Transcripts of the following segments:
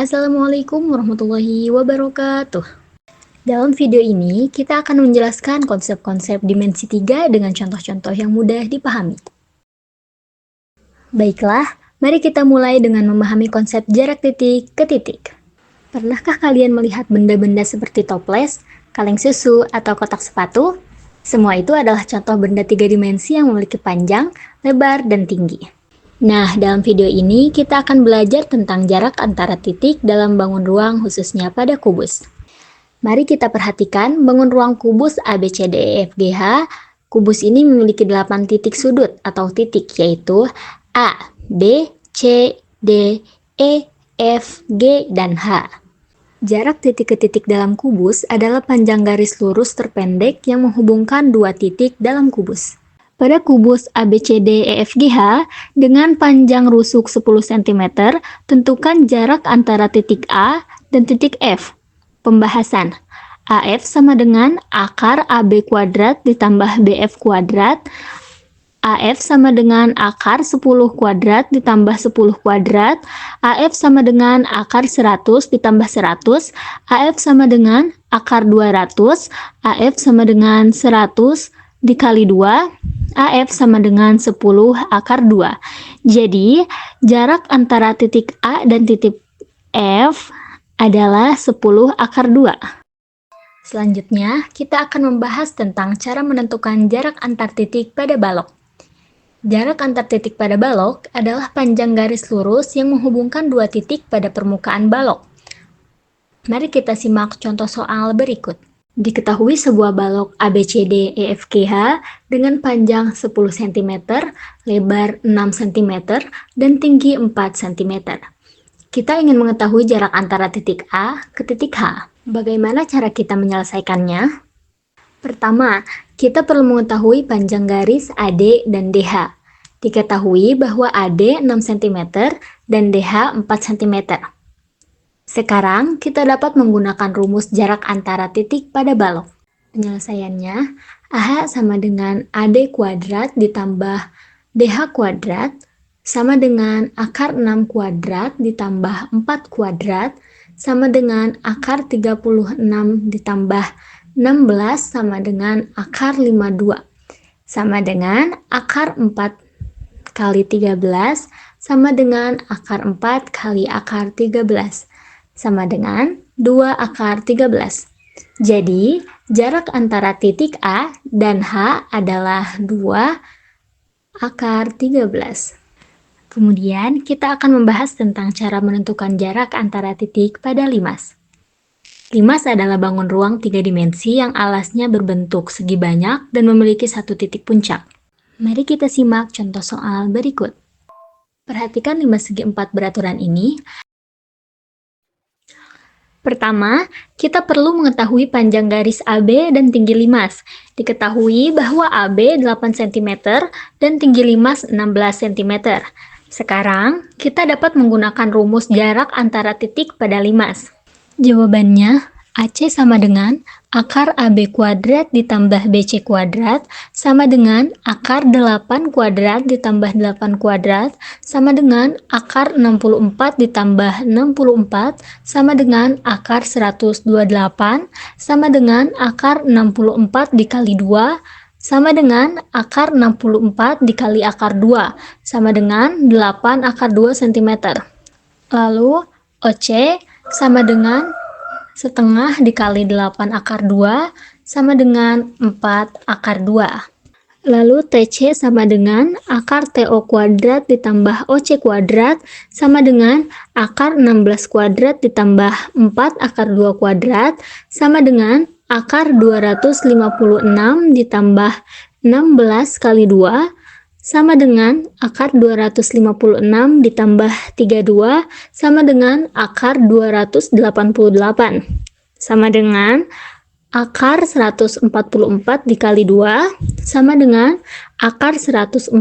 Assalamualaikum warahmatullahi wabarakatuh. Dalam video ini, kita akan menjelaskan konsep-konsep dimensi 3 dengan contoh-contoh yang mudah dipahami. Baiklah, mari kita mulai dengan memahami konsep jarak titik ke titik. Pernahkah kalian melihat benda-benda seperti toples, kaleng susu, atau kotak sepatu? Semua itu adalah contoh benda 3 dimensi yang memiliki panjang, lebar, dan tinggi. Nah, dalam video ini kita akan belajar tentang jarak antara titik dalam bangun ruang khususnya pada kubus. Mari kita perhatikan bangun ruang kubus ABCDEFGH. Kubus ini memiliki 8 titik sudut atau titik, yaitu A, B, C, D, E, F, G, dan H. Jarak titik ke titik dalam kubus adalah panjang garis lurus terpendek yang menghubungkan dua titik dalam kubus. Pada kubus ABCDEFGH dengan panjang rusuk 10 cm, tentukan jarak antara titik A dan titik F. Pembahasan. AF sama dengan akar AB kuadrat ditambah BF kuadrat. AF sama dengan akar 10 kuadrat ditambah 10 kuadrat. AF sama dengan akar 100 ditambah 100. AF sama dengan akar 200. AF sama dengan 100 dikali 2. AF sama dengan 10 akar 2. Jadi, jarak antara titik A dan titik F adalah 10 akar 2. Selanjutnya, kita akan membahas tentang cara menentukan jarak antar titik pada balok. Jarak antar titik pada balok adalah panjang garis lurus yang menghubungkan dua titik pada permukaan balok. Mari kita simak contoh soal berikut. Diketahui sebuah balok ABCDEFGH dengan panjang 10 cm, lebar 6 cm, dan tinggi 4 cm. Kita ingin mengetahui jarak antara titik A ke titik H. Bagaimana cara kita menyelesaikannya? Pertama, kita perlu mengetahui panjang garis AD dan DH. Diketahui bahwa AD 6 cm dan DH 4 cm. Sekarang, kita dapat menggunakan rumus jarak antara titik pada balok. Penyelesaiannya, AH sama dengan AD kuadrat ditambah DH kuadrat sama dengan akar 6 kuadrat ditambah 4 kuadrat sama dengan akar 36 ditambah 16 sama dengan akar 52 sama dengan akar 4 kali 13 sama dengan akar 4 kali akar 13 sama dengan 2 akar 13. Jadi, jarak antara titik A dan H adalah 2 akar 13. Kemudian, kita akan membahas tentang cara menentukan jarak antara titik pada limas. Limas adalah bangun ruang 3 dimensi yang alasnya berbentuk segi banyak dan memiliki satu titik puncak. Mari kita simak contoh soal berikut. Perhatikan limas segi 4 beraturan ini. Pertama, kita perlu mengetahui panjang garis AB dan tinggi limas. Diketahui bahwa AB 8 cm dan tinggi limas 16 cm. Sekarang, kita dapat menggunakan rumus jarak antara titik pada limas. Jawabannya, AC sama dengan akar AB kuadrat ditambah BC kuadrat sama dengan akar 8 kuadrat ditambah 8 kuadrat sama dengan akar 64 ditambah 64 sama dengan akar 128 sama dengan akar 64 dikali 2 sama dengan akar 64 dikali akar 2 sama dengan 8 akar 2 cm. Lalu OC sama dengan setengah dikali 8 akar 2 sama dengan 4 akar 2. Lalu TC sama dengan akar TO kuadrat ditambah OC kuadrat sama dengan akar 16 kuadrat ditambah 4 akar 2 kuadrat sama dengan akar 256 ditambah 16 kali 2 sama dengan akar 256 ditambah 32 sama dengan akar 288 sama dengan akar 144 dikali 2 sama dengan akar 144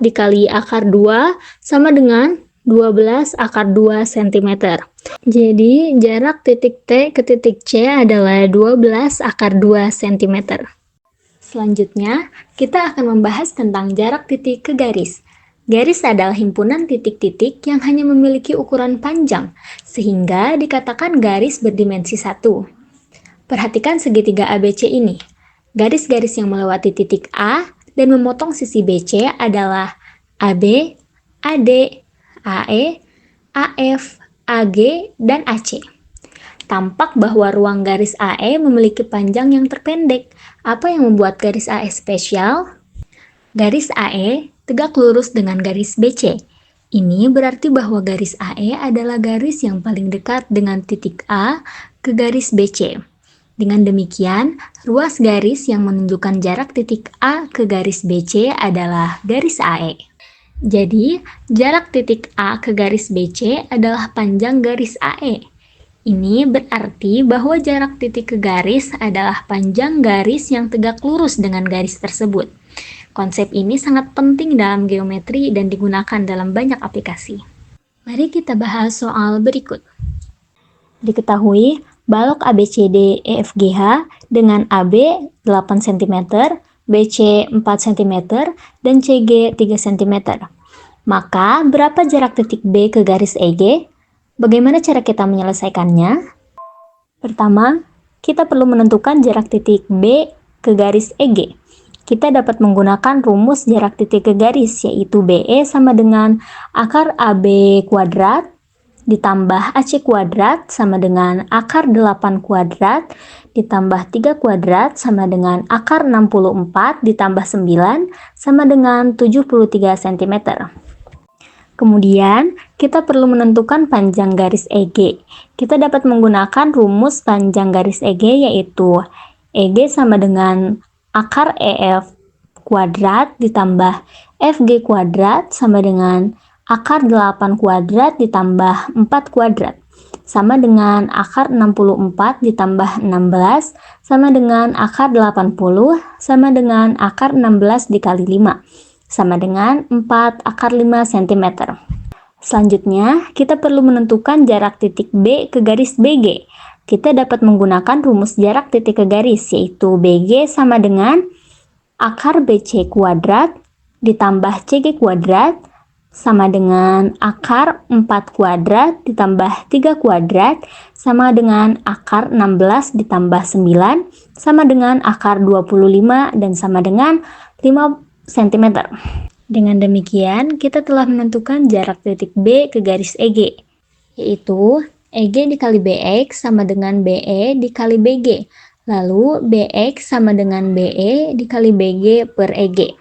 dikali akar 2 sama dengan 12 akar 2 cm. Jadi jarak titik T ke titik C adalah 12 akar 2 cm. Selanjutnya, kita akan membahas tentang jarak titik ke garis. Garis adalah himpunan titik-titik yang hanya memiliki ukuran panjang, sehingga dikatakan garis berdimensi 1. Perhatikan segitiga ABC ini. Garis-garis yang melewati titik A dan memotong sisi BC adalah AB, AD, AE, AF, AG, dan AC. Tampak bahwa ruang garis AE memiliki panjang yang terpendek. Apa yang membuat garis AE spesial? Garis AE tegak lurus dengan garis BC. Ini berarti bahwa garis AE adalah garis yang paling dekat dengan titik A ke garis BC. Dengan demikian, ruas garis yang menunjukkan jarak titik A ke garis BC adalah garis AE. Jadi, jarak titik A ke garis BC adalah panjang garis AE. Ini berarti bahwa jarak titik ke garis adalah panjang garis yang tegak lurus dengan garis tersebut. Konsep ini sangat penting dalam geometri dan digunakan dalam banyak aplikasi. Mari kita bahas soal berikut. Diketahui, balok ABCD EFGH dengan AB 8 cm, BC 4 cm, dan CG 3 cm. Maka, berapa jarak titik B ke garis EG? Bagaimana cara kita menyelesaikannya? Pertama, kita perlu menentukan jarak titik B ke garis EG. Kita dapat menggunakan rumus jarak titik ke garis, yaitu BE sama dengan akar AB kuadrat ditambah AC kuadrat sama dengan akar 8 kuadrat ditambah 3 kuadrat sama dengan akar 64 ditambah 9 sama dengan 73 cm. Kemudian, kita perlu menentukan panjang garis EG. Kita dapat menggunakan rumus panjang garis EG, yaitu EG sama dengan akar EF kuadrat ditambah FG kuadrat sama dengan akar 8 kuadrat ditambah 4 kuadrat sama dengan akar 64 ditambah 16 sama dengan akar 80 sama dengan akar 16 dikali 5 sama dengan 4 akar 5 cm. Selanjutnya, kita perlu menentukan jarak titik B ke garis BG. Kita dapat menggunakan rumus jarak titik ke garis, yaitu BG sama dengan akar BC kuadrat ditambah CG kuadrat sama dengan akar 4 kuadrat ditambah 3 kuadrat sama dengan akar 16 ditambah 9 sama dengan akar 25 dan sama dengan 5 cm. Dengan demikian, kita telah menentukan jarak titik B ke garis EG, yaitu EG dikali BX sama dengan BE dikali BG. Lalu, BX sama dengan BE dikali BG per EG.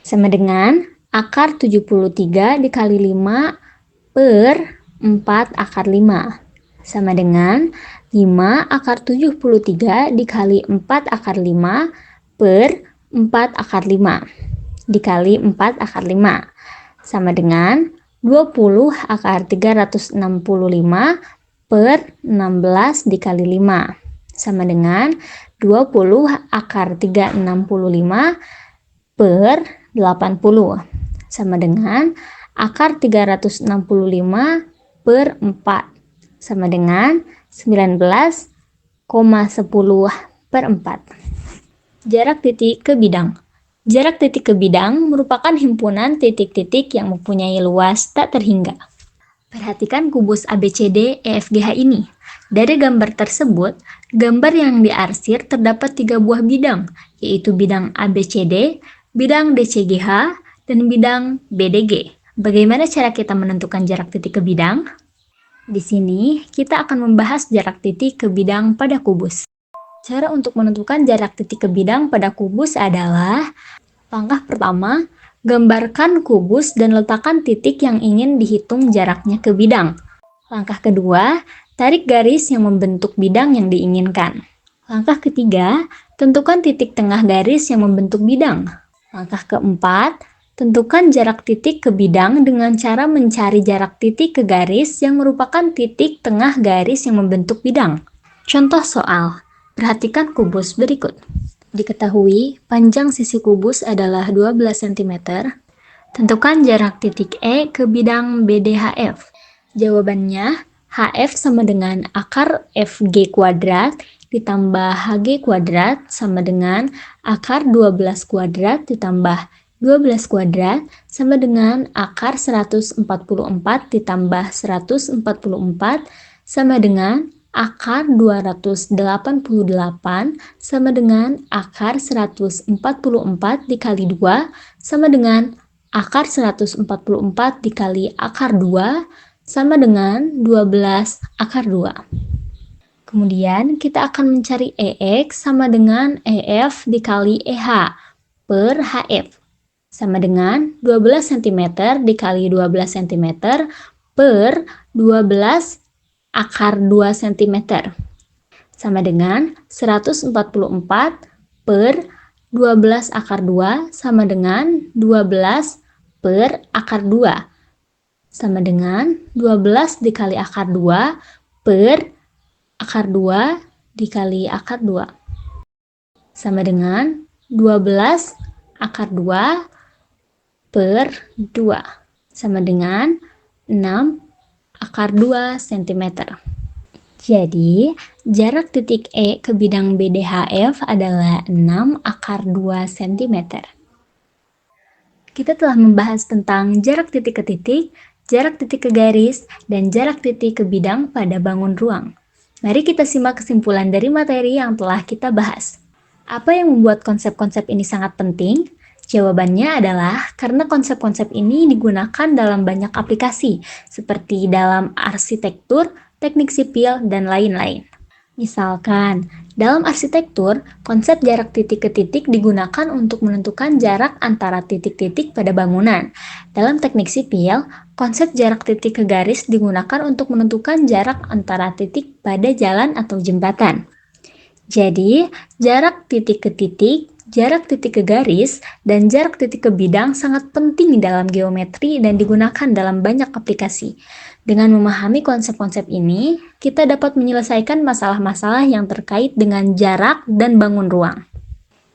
Sama dengan akar 73 dikali 5 per 4 akar 5. Sama dengan 5 akar 73 dikali 4 akar 5 per 4 akar 5 dikali 4 akar 5 sama dengan 20 akar 365 per 16 dikali 5 sama dengan 20 akar 365 per 80 sama dengan akar 365 per 4 sama dengan 19,10 per 4. Jarak titik ke bidang. Jarak titik ke bidang merupakan himpunan titik-titik yang mempunyai luas tak terhingga. Perhatikan kubus ABCD EFGH ini. Dari gambar tersebut, gambar yang diarsir terdapat 3 buah bidang, yaitu bidang ABCD, bidang DCGH, dan bidang BDG. Bagaimana cara kita menentukan jarak titik ke bidang? Di sini, kita akan membahas jarak titik ke bidang pada kubus. Cara untuk menentukan jarak titik ke bidang pada kubus adalah: langkah pertama, gambarkan kubus dan letakkan titik yang ingin dihitung jaraknya ke bidang. Langkah kedua, tarik garis yang membentuk bidang yang diinginkan. Langkah ketiga, tentukan titik tengah garis yang membentuk bidang. Langkah keempat, tentukan jarak titik ke bidang dengan cara mencari jarak titik ke garis yang merupakan titik tengah garis yang membentuk bidang. Contoh soal. Perhatikan kubus berikut. Diketahui panjang sisi kubus adalah 12 cm. Tentukan jarak titik E ke bidang BDHF. Jawabannya, HF sama dengan akar FG kuadrat ditambah HG kuadrat sama dengan akar 12 kuadrat ditambah 12 kuadrat sama dengan akar 144 ditambah 144 sama dengan akar 288 sama dengan akar 144 dikali 2 sama dengan akar 144 dikali akar 2 sama dengan 12 akar 2. Kemudian kita akan mencari EX sama dengan EF dikali EH per HF. Sama dengan 12 cm dikali 12 cm per 12 akar 2 cm. Sama dengan 144 per 12 akar 2 sama dengan 12 per akar 2. Sama dengan 12 dikali akar 2 per akar 2 dikali akar 2. Sama dengan 12 akar 2 per 2 sama dengan 6 akar 2 cm. Jadi, jarak titik E ke bidang BDHF adalah 6 akar 2 cm. Kita telah membahas tentang jarak titik ke titik, jarak titik ke garis, dan jarak titik ke bidang pada bangun ruang. Mari kita simak kesimpulan dari materi yang telah kita bahas. Apa yang membuat konsep-konsep ini sangat penting? Jawabannya adalah karena konsep-konsep ini digunakan dalam banyak aplikasi, seperti dalam arsitektur, teknik sipil, dan lain-lain. Misalkan, dalam arsitektur, konsep jarak titik ke titik digunakan untuk menentukan jarak antara titik-titik pada bangunan. Dalam teknik sipil, konsep jarak titik ke garis digunakan untuk menentukan jarak antara titik pada jalan atau jembatan. Jadi, jarak titik ke titik, jarak titik ke garis, dan jarak titik ke bidang sangat penting dalam geometri dan digunakan dalam banyak aplikasi. Dengan memahami konsep-konsep ini, kita dapat menyelesaikan masalah-masalah yang terkait dengan jarak dan bangun ruang.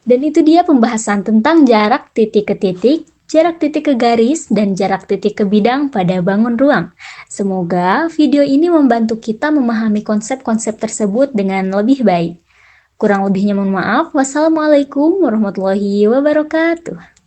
Dan itu dia pembahasan tentang jarak titik ke titik, jarak titik ke garis, dan jarak titik ke bidang pada bangun ruang. Semoga video ini membantu kita memahami konsep-konsep tersebut dengan lebih baik. Kurang lebihnya mohon maaf. Wassalamualaikum warahmatullahi wabarakatuh.